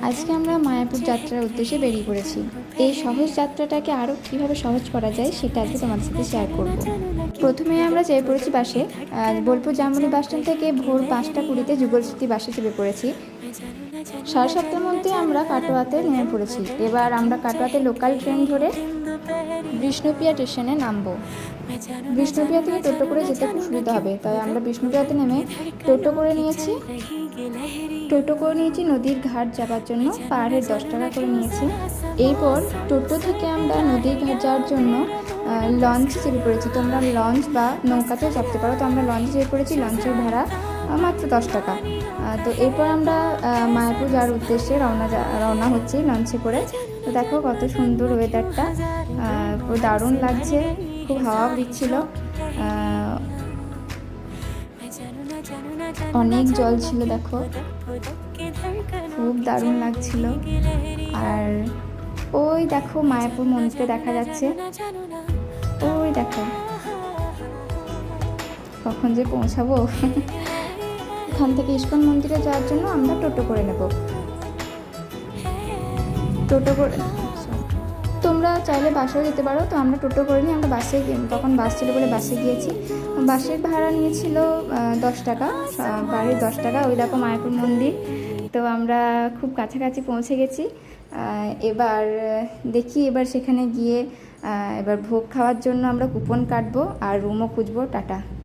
আজকে আমরা মায়াপুর যাত্রার উদ্দেশ্যে বেরিয়ে পড়েছি। এই সহজ যাত্রাটাকে আরও কীভাবে সহজ করা যায় সেটা আজকে তোমাদের সাথে শেয়ার করব। প্রথমে আমরা চেপে পড়েছি বাসে। বোলপুর জামবনি বাস স্ট্যান্ড থেকে ভোর 5টা 20-তে যুগলস্মৃতি বাসে চেপে পড়েছি। 7:30টার মধ্যে আমরা কাটোয়াতে নেমে পড়েছি। এবার আমরা কাটোয়াতে লোকাল ট্রেন ধরে বিষ্ণুপ্রিয়া স্টেশনে নামবো। বিষ্ণুপ্রিয়া থেকে টোটো করে যেতে খুব সুবিধা হবে, তাই আমরা বিষ্ণুপ্রিয়াতে নেমে টোটো করে নিয়েছি। নদীর ঘাট যাওয়ার জন্য পার হেড 10 টাকা করে নিয়েছি। এরপর টোটো থেকে আমরা নদীর ঘাট যাওয়ার জন্য লঞ্চ চেপে পড়েছি। তোমরা লঞ্চ বা নৌকাতেও চাপতে পারো, তো আমরা লঞ্চে চেপে পড়েছি। লঞ্চের ভাড়া মাত্র 10 টাকা। তো এরপর আমরা মায়াপুর যাওয়ার উদ্দেশ্যে রওনা হচ্ছি লঞ্চে করে। তো দেখো কত সুন্দর ওয়েদারটা, পুরো দারুণ লাগছে, খুব হাওয়াও দিচ্ছিল, অনেক জল ছিল, দেখো খুব দারুণ লাগছিল। আর ওই দেখো মায়াপুর মন্দিরটা দেখা যাচ্ছে, ওই দেখো। কখন যে পৌঁছাবো এখান থেকে ইস্কন মন্দিরে যাওয়ার জন্য আমরা টোটো করে নেব। তোমরা চাইলে বাসেও যেতে পারো, তো আমরা টোটো করে নিই। আমরা বাসে, তখন বাস ছিল বলে বাসে গিয়েছি। বাসের ভাড়া নিয়েছিল 10 টাকা, বাড়ির 10 টাকা। ওই দেখো মায়াপুর মন্দির। তো আমরা খুব কাছাকাছি পৌঁছে গেছি। এবার দেখি, এবার সেখানে গিয়ে এবার ভোগ খাওয়ার জন্য আমরা কুপন কাটবো আর রুমও খুঁজবো। টাটা।